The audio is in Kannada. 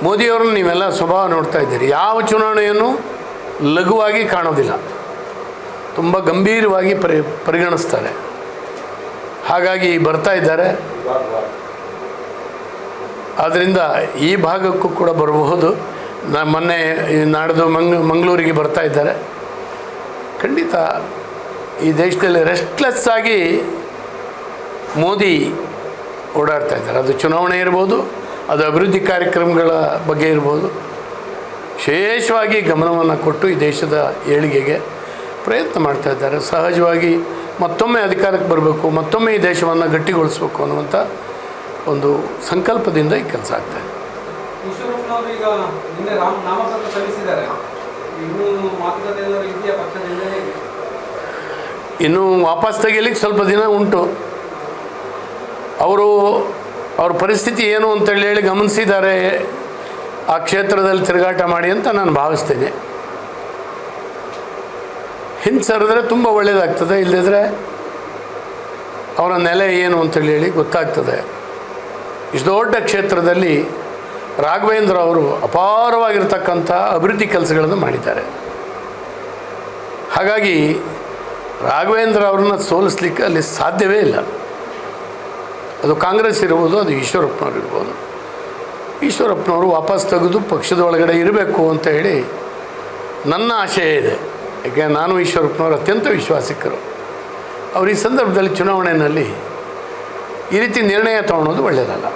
ಮೋದಿಯವ್ರನ್ನ ನೀವೆಲ್ಲ ಸ್ವಭಾವ ನೋಡ್ತಾ ಇದ್ದೀರಿ. ಯಾವ ಚುನಾವಣೆಯನ್ನು ಲಘುವಾಗಿ ಕಾಣೋದಿಲ್ಲ, ತುಂಬ ಗಂಭೀರವಾಗಿ ಪರಿಗಣಿಸ್ತಾರೆ. ಹಾಗಾಗಿ ಬರ್ತಾ ಇದ್ದಾರೆ. ಆದ್ದರಿಂದ ಈ ಭಾಗಕ್ಕೂ ಕೂಡ ಬರಬಹುದು. ಮೊನ್ನೆ ನಾಡ್ದು ಮಂಗಳೂರಿಗೆ ಬರ್ತಾ ಇದ್ದಾರೆ. ಖಂಡಿತ ಈ ದೇಶದಲ್ಲಿ ರೆಸ್ಟ್ಲೆಸ್ ಆಗಿ ಮೋದಿ ಓಡಾಡ್ತಾ ಇದ್ದಾರೆ. ಅದು ಚುನಾವಣೆ ಇರ್ಬೋದು, ಅದು ಅಭಿವೃದ್ಧಿ ಕಾರ್ಯಕ್ರಮಗಳ ಬಗ್ಗೆ ಇರ್ಬೋದು. ವಿಶೇಷವಾಗಿ ಗಮನವನ್ನು ಕೊಟ್ಟು ಈ ದೇಶದ ಏಳಿಗೆಗೆ ಪ್ರಯತ್ನ ಮಾಡ್ತಾ ಇದ್ದಾರೆ. ಸಹಜವಾಗಿ ಮತ್ತೊಮ್ಮೆ ಅಧಿಕಾರಕ್ಕೆ ಬರಬೇಕು, ಮತ್ತೊಮ್ಮೆ ಈ ದೇಶವನ್ನು ಗಟ್ಟಿಗೊಳಿಸಬೇಕು ಅನ್ನುವಂಥ ಒಂದು ಸಂಕಲ್ಪದಿಂದ ಈ ಕೆಲಸ ಆಗ್ತಾಯಿದೆ. ಇನ್ನು ವಾಪಸ್ ತೆಗಿಲಿಕ್ಕೆ ಸ್ವಲ್ಪ ದಿನ ಉಂಟು. ಅವ್ರ ಪರಿಸ್ಥಿತಿ ಏನು ಅಂತೇಳಿ ಗಮನಿಸಿದ್ದಾರೆ. ಆ ಕ್ಷೇತ್ರದಲ್ಲಿ ತಿರುಗಾಟ ಮಾಡಿ ಅಂತ ನಾನು ಭಾವಿಸ್ತೇನೆ. ಹಿಂಸರಿದ್ರೆ ತುಂಬ ಒಳ್ಳೆಯದಾಗ್ತದೆ, ಇಲ್ಲದಿದ್ದರೆ ಅವರ ನೆಲೆ ಏನು ಅಂತೇಳಿ ಗೊತ್ತಾಗ್ತದೆ. ಇಷ್ಟು ದೊಡ್ಡ ಕ್ಷೇತ್ರದಲ್ಲಿ ರಾಘವೇಂದ್ರ ಅವರು ಅಪಾರವಾಗಿರ್ತಕ್ಕಂಥ ಅಭಿವೃದ್ಧಿ ಕೆಲಸಗಳನ್ನು ಮಾಡಿದ್ದಾರೆ. ಹಾಗಾಗಿ ರಾಘವೇಂದ್ರ ಅವ್ರನ್ನ ಸೋಲಿಸ್ಲಿಕ್ಕೆ ಅಲ್ಲಿ ಸಾಧ್ಯವೇ ಇಲ್ಲ. ಅದು ಕಾಂಗ್ರೆಸ್ ಇರ್ಬೋದು, ಅದು ಈಶ್ವರಪ್ಪನವ್ರು ಇರ್ಬೋದು. ಈಶ್ವರಪ್ಪನವರು ವಾಪಸ್ ತೆಗೆದು ಪಕ್ಷದ ಒಳಗಡೆ ಇರಬೇಕು ಅಂತ ಹೇಳಿ ನನ್ನ ಆಶಯ ಇದೆ. ಯಾಕೆ ನಾನು ಈಶ್ವರಪ್ಪನವರು ಅತ್ಯಂತ ವಿಶ್ವಾಸಿಕರು. ಅವರು ಈ ಸಂದರ್ಭದಲ್ಲಿ ಚುನಾವಣೆಯಲ್ಲಿ ಈ ರೀತಿ ನಿರ್ಣಯ ತೊಗೊಳೋದು ಒಳ್ಳೆಯದಲ್ಲ.